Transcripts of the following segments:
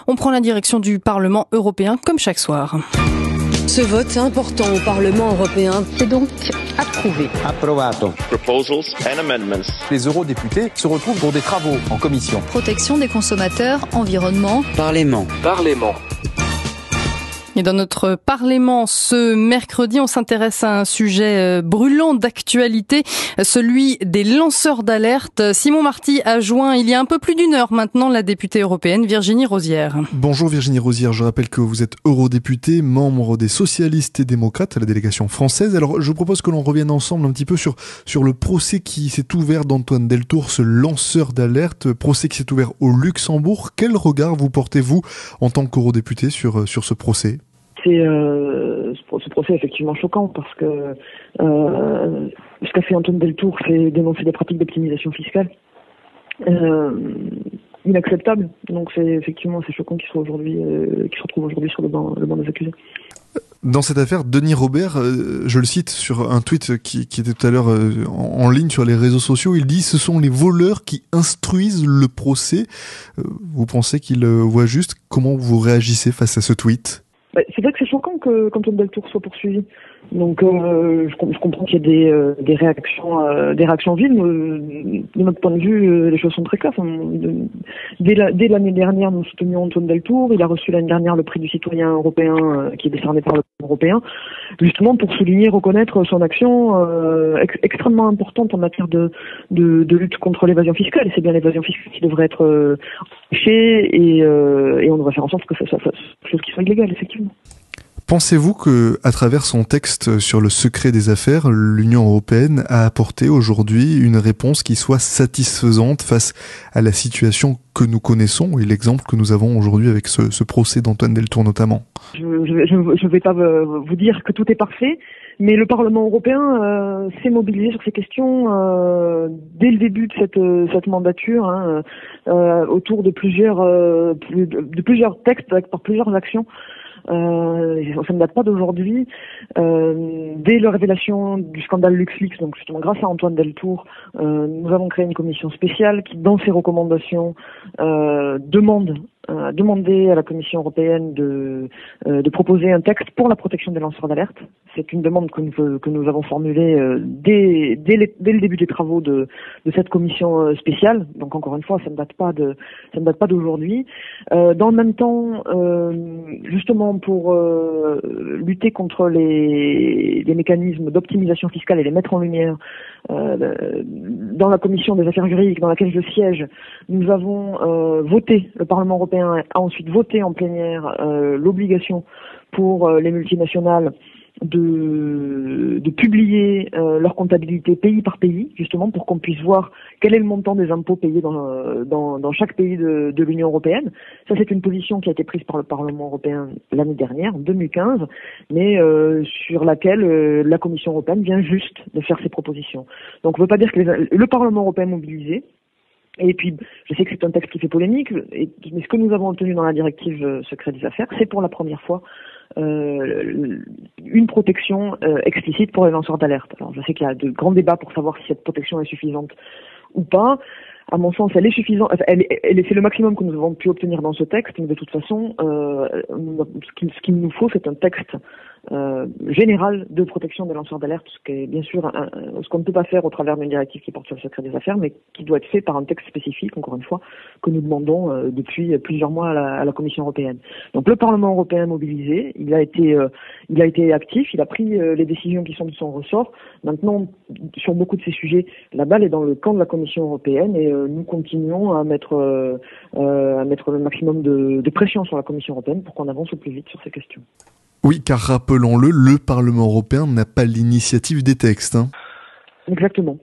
On prend la direction du Parlement européen comme chaque soir. Ce vote important au Parlement européen est donc approuvé. Approvato. Proposals and amendments. Les eurodéputés se retrouvent pour des travaux en commission. Protection des consommateurs, environnement. Parlement. Et dans notre Parlement ce mercredi, on s'intéresse à un sujet brûlant d'actualité, celui des lanceurs d'alerte. Simon Marty a joint il y a un peu plus d'une heure maintenant la députée européenne Virginie Rozière. Bonjour Virginie Rozière, je rappelle que vous êtes eurodéputée, membre des socialistes et démocrates à la délégation française. Alors je vous propose que l'on revienne ensemble un petit peu sur le procès qui s'est ouvert d'Antoine Deltour, ce lanceur d'alerte, procès qui s'est ouvert au Luxembourg. Quel regard vous portez-vous en tant qu'eurodéputé sur ce procès ? C'est ce procès est effectivement choquant parce que ce qu'a fait Antoine Deltour, c'est dénoncer des pratiques d'optimisation fiscale inacceptables. Donc c'est choquant qu'il se retrouve aujourd'hui sur le banc des accusés. Dans cette affaire, Denis Robert, je le cite sur un tweet qui était tout à l'heure en ligne sur les réseaux sociaux, il dit « Ce sont les voleurs qui instruisent le procès ». Vous pensez qu'il voit juste? Comment vous réagissez face à ce tweet ? C'est vrai que c'est choquant qu'Antoine Deltour soit poursuivi. Donc je comprends qu'il y ait des réactions vives. De notre point de vue, les choses sont très claires. Dès l'année dernière, nous soutenions Antoine Deltour. Il a reçu l'année dernière le prix du citoyen européen qui est décerné par le Parlement européen, justement pour souligner, reconnaître son action extrêmement importante en matière de lutte contre l'évasion fiscale. Et c'est bien l'évasion fiscale qui devrait être empêchée et on devrait faire en sorte que ça soit quelque chose qui soit illégal, effectivement. Pensez-vous que, à travers son texte sur le secret des affaires, l'Union européenne a apporté aujourd'hui une réponse qui soit satisfaisante face à la situation que nous connaissons et l'exemple que nous avons aujourd'hui avec ce procès d'Antoine Deltour notamment? Je vais pas vous dire que tout est parfait, mais le Parlement européen s'est mobilisé sur ces questions dès le début de cette mandature, autour de plusieurs textes par plusieurs actions. Ça ne date pas d'aujourd'hui. Dès la révélation du scandale LuxLeaks, donc justement grâce à Antoine Deltour, nous avons créé une commission spéciale qui, dans ses recommandations, demandé à la Commission européenne de proposer un texte pour la protection des lanceurs d'alerte. C'est une demande que nous avons formulée dès le début des travaux de cette commission spéciale. Donc encore une fois, ça ne date pas d'aujourd'hui. Dans le même temps, justement pour lutter contre les mécanismes d'optimisation fiscale et les mettre en lumière, dans la commission des affaires juridiques dans laquelle je siège, nous avons le Parlement européen a ensuite voté en plénière l'obligation pour les multinationales de publier leur comptabilité pays par pays, justement pour qu'on puisse voir quel est le montant des impôts payés dans chaque pays de l'Union européenne. Ça, c'est une position qui a été prise par le Parlement européen l'année dernière, en 2015, mais sur laquelle la Commission européenne vient juste de faire ses propositions. Donc on ne veut pas dire que le Parlement européen est mobilisé. Et puis, je sais que c'est un texte qui fait polémique, mais ce que nous avons obtenu dans la directive secret des affaires, c'est pour la première fois une protection explicite pour les lanceurs d'alerte. Alors, je sais qu'il y a de grands débats pour savoir si cette protection est suffisante ou pas. À mon sens, elle est suffisante. C'est le maximum que nous avons pu obtenir dans ce texte, mais de toute façon, ce qu'il nous faut, c'est un texte général de protection des lanceurs d'alerte, ce qui est bien sûr ce qu'on ne peut pas faire au travers d'une directive qui porte sur le secret des affaires, mais qui doit être fait par un texte spécifique, encore une fois, que nous demandons depuis plusieurs mois à la Commission européenne. Donc le Parlement européen est mobilisé, il a été actif, il a pris les décisions qui sont de son ressort. Maintenant, sur beaucoup de ces sujets, la balle est dans le camp de la Commission européenne et nous continuons à mettre le maximum de pression sur la Commission européenne pour qu'on avance au plus vite sur ces questions. Oui, car rappelons-le, le Parlement européen n'a pas l'initiative des textes. Exactement.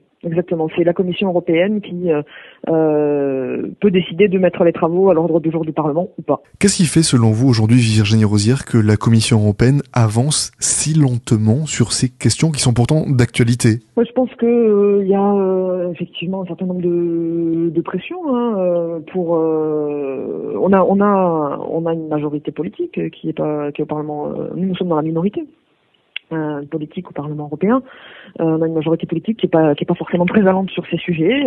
C'est la Commission européenne qui peut décider de mettre les travaux à l'ordre du jour du Parlement ou pas. Qu'est-ce qui fait, selon vous, aujourd'hui, Virginie Rozière, que la Commission européenne avance si lentement sur ces questions qui sont pourtant d'actualité? Moi, je pense que il y a effectivement un certain nombre de pressions. On a une majorité politique qui est au Parlement. Nous sommes dans la minorité. politique au Parlement européen. On a une majorité politique qui est pas forcément très allante sur ces sujets,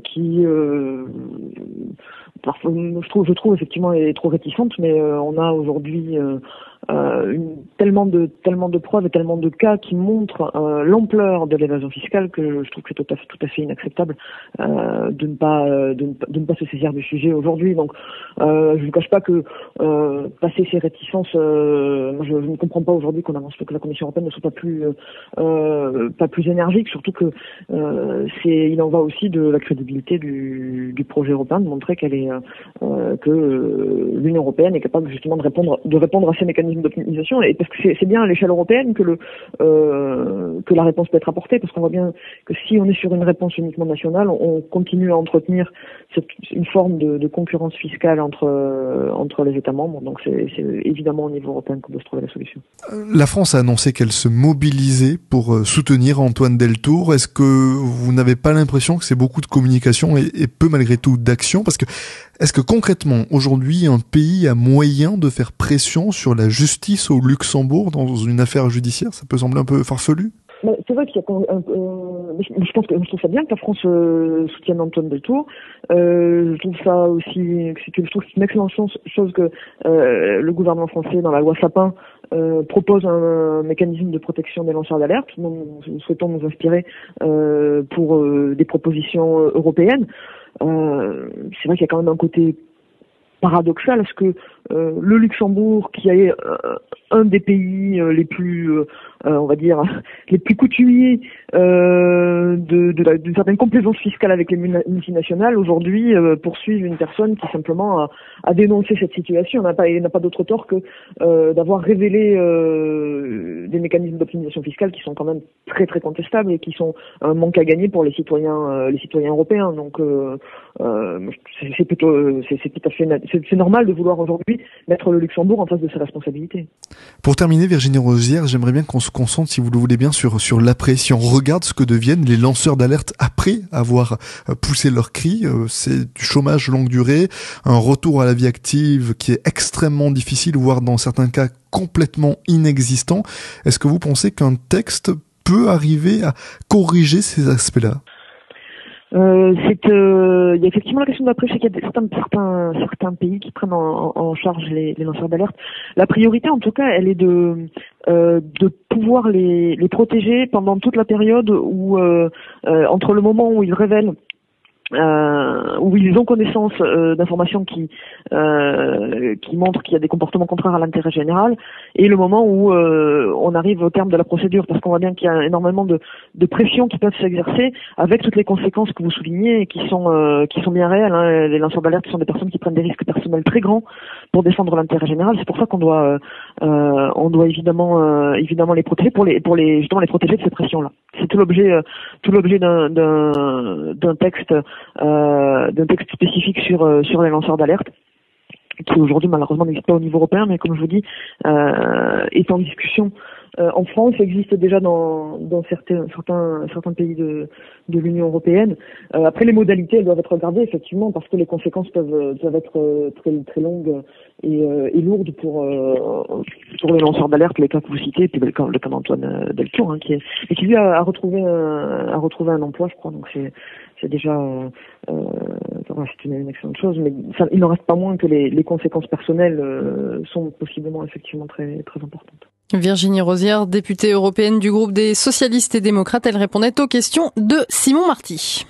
qui parfois, je trouve effectivement est trop réticente, mais on a aujourd'hui tellement de preuves et tellement de cas qui montrent l'ampleur de l'évasion fiscale que je trouve que c'est tout à fait inacceptable de ne pas se saisir du sujet aujourd'hui. Donc je ne cache pas que passer ces réticences, je ne comprends pas aujourd'hui que la Commission européenne ne soit pas plus énergique, surtout que il en va aussi de la crédibilité du projet européen, de montrer que l'Union européenne est capable justement de répondre à ces mécanismes d'optimisation, et parce que c'est bien à l'échelle européenne que la réponse peut être apportée, parce qu'on voit bien que si on est sur une réponse uniquement nationale, on continue à entretenir une forme de concurrence fiscale entre les États membres. Donc c'est évidemment au niveau européen qu'on doit se trouver la solution. La France a annoncé qu'elle se mobilisait pour soutenir Antoine Deltour. Est-ce que vous n'avez pas l'impression que c'est beaucoup de communication et peu malgré tout d'action? Parce que est-ce que concrètement, aujourd'hui, un pays a moyen de faire pression sur la justice au Luxembourg dans une affaire judiciaire? Ça peut sembler un peu farfelu. C'est vrai qu'il y a je trouve ça bien que la France soutienne Antoine Deltour. Je trouve ça aussi, je trouve que c'est une excellente chose que le gouvernement français, dans la loi Sapin, propose un mécanisme de protection des lanceurs d'alerte. Nous souhaitons nous inspirer pour des propositions européennes. C'est vrai qu'il y a quand même un côté paradoxal, parce que le Luxembourg, qui est un des pays les plus, on va dire, les plus coutumiers d'une certaine complaisance fiscale avec les multinationales, aujourd'hui poursuivent une personne qui simplement a dénoncé cette situation. Il n'a pas d'autre tort que d'avoir révélé des mécanismes d'optimisation fiscale qui sont quand même très très contestables et qui sont un manque à gagner pour les citoyens européens. Donc c'est tout à fait c'est normal de vouloir aujourd'hui mettre le Luxembourg en face de ses responsabilités. Pour terminer, Virginie Rosière, j'aimerais bien qu'on se concentre, si vous le voulez bien, sur l'après. Si on regarde ce que deviennent les lanceurs d'alerte après avoir poussé leur cri, c'est du chômage longue durée, un retour à la vie active qui est extrêmement difficile, voire dans certains cas complètement inexistant. Est-ce que vous pensez qu'un texte peut arriver à corriger ces aspects-là? Il y a effectivement la question d'après. Je sais qu'il y a certains pays qui prennent en charge les lanceurs d'alerte. La priorité, en tout cas, elle est de pouvoir les protéger pendant toute la période où entre le moment où ils révèlent où ils ont connaissance d'informations qui montrent qu'il y a des comportements contraires à l'intérêt général, et le moment où on arrive au terme de la procédure, parce qu'on voit bien qu'il y a énormément de pressions qui peuvent s'exercer, avec toutes les conséquences que vous soulignez et qui sont bien réelles. Hein. Les lanceurs d'alerte sont des personnes qui prennent des risques personnels très grands pour défendre l'intérêt général. C'est pour ça qu'on doit évidemment les protéger pour justement les protéger de ces pressions-là. C'est tout l'objet d'un texte spécifique sur les lanceurs d'alerte, qui aujourd'hui malheureusement n'existe pas au niveau européen, mais comme je vous dis, est en discussion en France, existe déjà dans certains pays de l'Union européenne. Après, les modalités, elles doivent être regardées effectivement, parce que les conséquences peuvent être très très longues et lourdes pour les lanceurs d'alerte, les cas que vous citez, et puis le cas d'Antoine Deltour, hein, qui lui a retrouvé un emploi, je crois. Donc c'est déjà c'est une excellente chose, mais il n'en reste pas moins que les conséquences personnelles sont possiblement effectivement très très importantes. Virginie Rosière, députée européenne du groupe des socialistes et démocrates, elle répondait aux questions de Simon Marty.